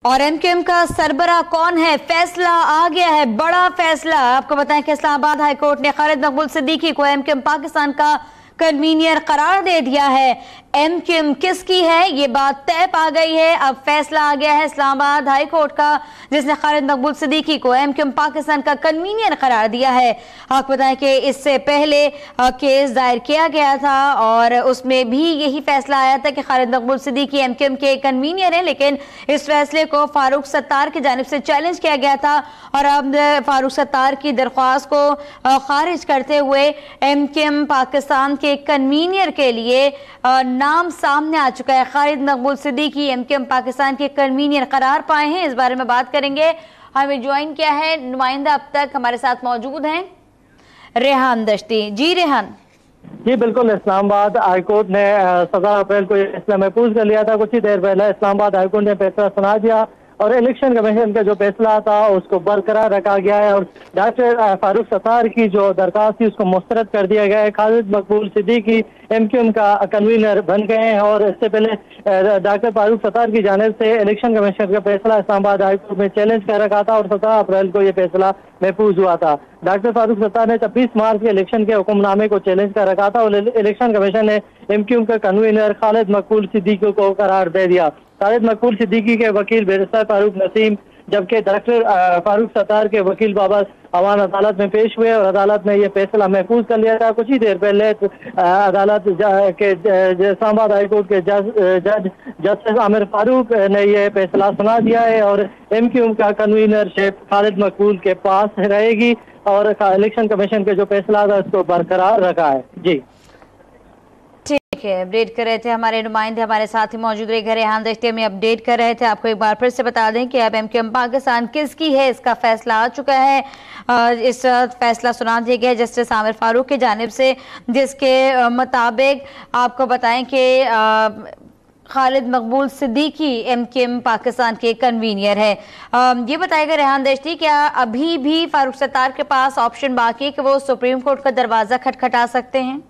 और एमक्यूएम का सरबराह कौन है? फैसला आ गया है, बड़ा फैसला। आपको बताएं कि इस्लामाबाद हाई कोर्ट ने खालिद मकबूल सिद्दीकी को एमक्यूएम पाकिस्तान का कन्वीनियर करार दे दिया है। एमक्यूएम किसकी है ये बात तय पा गई है। अब फैसला आ गया है इस्लामाबाद हाई कोर्ट का, जिसने खालिद मकबूल सिद्दीकी को एमक्यूएम पाकिस्तान का कन्वीनियर करार दिया है। आपको बताएं कि इससे पहले केस दायर किया गया था और उसमें भी यही फैसला आया था कि खालिद मकबूल सिद्दीकी एमक्यूएम के कन्वीनियर हैं, लेकिन इस फैसले को फारूक सत्तार की जानिब से चैलेंज किया गया था और अब फारूक सत्तार की दरख्वास्त को खारिज करते हुए एमक्यूएम पाकिस्तान के कन्वीनियर के लिए नाम सामने आ चुका है। खालिद मकबूल सिद्दीकी एमक्यूएम पाकिस्तान के कन्वीनियर करार पाए हैं। इस बारे में बात करेंगे। हमें ज्वाइन किया है नुमाइंदा, अब तक हमारे साथ मौजूद हैं रेहान दश्ती। जी रेहान। जी बिल्कुल, इस्लामाबाद हाईकोर्ट ने 17 अप्रैल को ये फैसला महफूज कर लिया था। कुछ ही देर पहले इस्लामाबाद हाईकोर्ट ने फैसला सुना दिया और इलेक्शन कमीशन का जो फैसला था उसको बरकरार रखा गया है और डॉक्टर फारूक सत्तार की जो दरखास्त थी उसको मुस्तरद कर दिया गया है। खालिद मकबूल सिद्दीकी एमक्यूएम का कन्वीनर बन गए हैं और इससे पहले डॉक्टर फारूक सत्तार की जानिब से इलेक्शन कमीशन का फैसला इस्लामाबाद हाईकोर्ट में चैलेंज कर रखा था और 17 अप्रैल को यह फैसला महफूज हुआ था। डॉक्टर फारूक सत्तार ने 26 मार्च के इलेक्शन के हुक्मनामे को चैलेंज कर रखा था और इलेक्शन कमीशन ने एमक्यूएम का कन्वीनर खालिद मकबूल सिद्दीकी को करार दे दिया। खालिद मकबूल सिद्दीकी के वकील बैरिस्टर फारूक नसीम, जबकि डॉक्टर फारूक सत्तार के वकील बाबा अवान अदालत में पेश हुए और अदालत ने यह फैसला महफूज कर लिया था। कुछ ही देर पहले अदालत के इस्लामाबाद हाईकोर्ट के जज जस्टिस आमिर फारूक ने यह फैसला सुना दिया है और एमक्यूएम का कन्वीनरशिप खालिद मकबूल के पास रहेगी और इलेक्शन कमीशन के जो फैसला था उसको बरकरार रखा है। जी ठीक है, अपडेट कर रहे थे हमारे नुमाइंदे, हमारे साथ ही मौजूद रहे। रेहान दश्ती में अपडेट कर रहे थे। आपको एक बार फिर से बता दें कि अब एमक्यूएम पाकिस्तान किसकी है इसका फैसला आ चुका है। इस फैसला सुना दिया गया जस्टिस आमिर फारूक की जानिब से, जिसके मुताबिक आपको बताएं कि खालिद मकबूल सिद्दीकी एमक्यूएम पाकिस्तान के कन्वीनियर है। ये बताएगा रेहान दश्ती, क्या अभी भी फारूक सत्तार के पास ऑप्शन बाकी है कि वो सुप्रीम कोर्ट का दरवाजा खटखटा सकते हैं?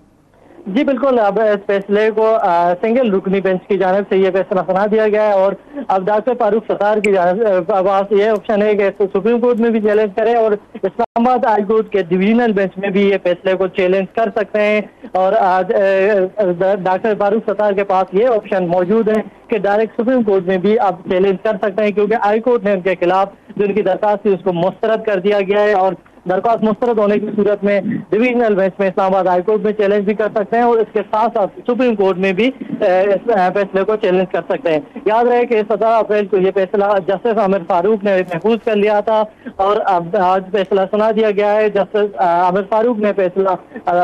जी बिल्कुल, अब इस फैसले को सिंगल रुकनी बेंच की जानिब से ये फैसला सुना दिया गया है और अब डॉक्टर फारूक सत्तार की पास ये ऑप्शन है कि सुप्रीम कोर्ट में भी चैलेंज करें और इस्लामाबाद हाई कोर्ट के डिवीजनल बेंच में भी ये फैसले को चैलेंज कर सकते हैं। और आज डॉक्टर फारूक सत्तार के पास ये ऑप्शन मौजूद है कि डायरेक्ट सुप्रीम कोर्ट में भी अब चैलेंज कर सकते हैं, क्योंकि हाई कोर्ट ने उनके खिलाफ जो उनकी दरखास्त थी उसको मुस्तरद कर दिया गया है और दरख्वास्त मुस्तरद होने की सूरत में डिवीजनल बेंच में इस्लामाबाद हाई कोर्ट में चैलेंज भी कर सकते हैं और इसके साथ साथ सुप्रीम कोर्ट में भी इस फैसले को चैलेंज कर सकते हैं। याद रहे कि 17 अप्रैल को ये फैसला जस्टिस आमिर फारूक ने महफूज कर लिया था और अब आज फैसला सुना दिया गया है। जस्टिस आमिर फारूक ने फैसला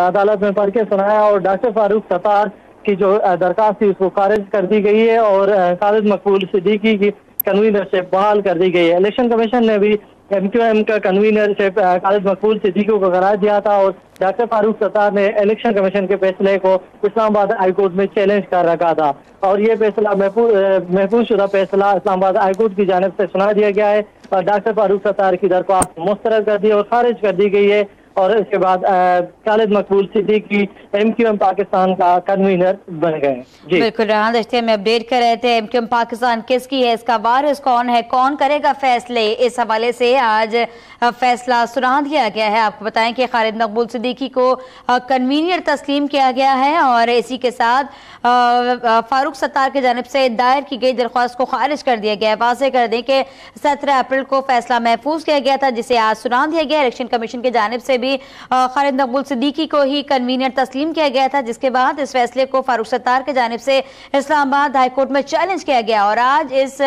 अदालत में पढ़ के सुनाया और डॉक्टर फारूक सत्तार की जो दरखास्त थी उसको खारिज कर दी गई है और खालिद मकबूल सिद्दीकी की कन्वीनरशिप बहाल कर दी गई है। इलेक्शन कमीशन ने भी एमक्यूएम का कन्वीनरशिप खालिद मकबूल सिद्दीकी को करार दिया था और डॉक्टर फारूक सत्तार ने इलेक्शन कमीशन के फैसले को इस्लामाबाद हाईकोर्ट में चैलेंज कर रखा था और ये फैसला महफूज शुदा फैसला इस्लामाबाद हाईकोर्ट की जानिब से सुना दिया गया है और डॉक्टर फारूक सत्तार की दरख्वास्त मुस्तरद कर दी और खारिज कर दी गई है और इसके बाद खालिद मकबूल सिद्दीकी एमक्यूएम पाकिस्तान का कन्वीनर बन गए। जी बिल्कुल, रेहान दश्ती में अपडेट कर रहे थे। एमक्यूएम पाकिस्तान किसकी है, इसका वारिस कौन है, कौन करेगा फैसले, इस हवाले से आज फैसला सुना दिया गया है। आपको बताएं कि खालिद मकबूल सिद्दीकी को कन्वीनियर तस्लीम किया गया है और इसी के साथ फारूक सत्तार की जानिब से दायर की गई दरख्वास्त को खारिज कर दिया गया है। वाज़ेह कर दें कि 17 अप्रैल को फैसला महफूज किया गया था, जिसे आज सुना दिया गया। इलेक्शन कमीशन की जानिब से भी खालिद मकबूल सिद्दीकी को ही कन्वीनर तस्लीम किया गया था, जिसके बाद इस फैसले को फारूक सत्तार की जानिब से इस्लामाबाद हाईकोर्ट में चैलेंज किया गया और आज इस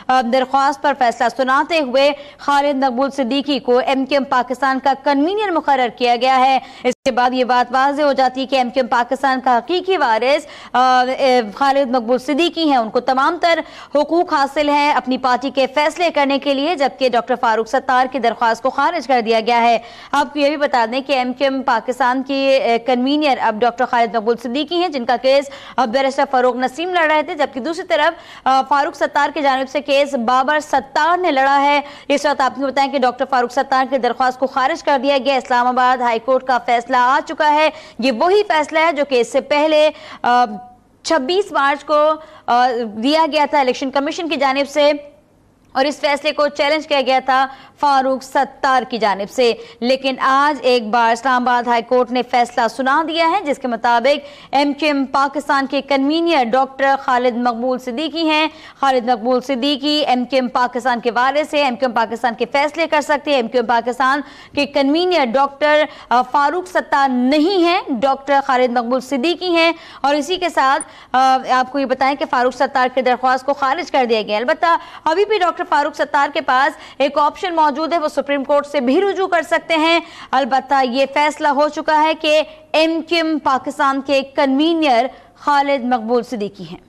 दरख्वास्त पर फैसला सुनाते हुए खालिद मकबूल सिद्दीकी को एमक्यूएम पाकिस्तान का कन्वीनर मुकर्रर किया गया है। इसके बाद ये बात वाज़ेह हो जाती है कि एमक्यूएम पाकिस्तान का हकीकी वारिस खालिद मकबूल सिद्दीकी हैं। उनको तमाम तर हुकूक हासिल हैं अपनी पार्टी के फैसले करने के लिए, जबकि डॉक्टर फारूक सत्तार की दरख्वास्त को खारिज कर दिया गया है। आपको यह भी बता दें कि एमक्यूएम पाकिस्तान की कन्वीनर अब डॉक्टर खालिद मकबूल सिद्दीकी हैं, जिनका केस अब बैरिस्टर फारूक नसीम लड़ रहे थे, जबकि दूसरी तरफ फारूक सत्तार की जानिब से केस बाबर सत्तार ने लड़ा है। इस वक्त आपको बताएं कि डॉक्टर फारूक सत्तार की दरख्वास्त को खारिज कर दिया गया। इस्लामाबाद हाईकोर्ट का फैसला आ चुका है। ये वही फैसला है जो कि इससे पहले 26 मार्च को दिया गया था इलेक्शन कमीशन की जानिब से और इस फैसले को चैलेंज किया गया था फारूक सत्तार की जानिब से। लेकिन आज एक बार इस्लामाबाद हाई कोर्ट ने फैसला सुना दिया है, जिसके मुताबिक MQM पाकिस्तान के कन्वीनियर डॉक्टर खालिद मकबूल सिद्दीकी हैं। खालिद मकबूल सिद्दीकी MQM पाकिस्तान के वारिस है, MQM पाकिस्तान के फैसले कर सकते हैं। MQM पाकिस्तान के कन्वीनियर डॉक्टर फारूक सत्तार नहीं हैं, डॉक्टर खालिद मकबूल सिद्दीकी हैं। और इसी के साथ आपको ये बताएं कि फारूक सत्तार की दरख्वास्त को खारिज कर दिया गया। अलबत्ता अभी भी डॉक्टर फारूक सत्तार के पास एक ऑप्शन मौजूद है, वो सुप्रीम कोर्ट से भी रुजू कर सकते हैं। अलबत्ता ये फैसला हो चुका है कि MQM पाकिस्तान के कन्वीनियर खालिद मकबूल सिद्दीकी हैं।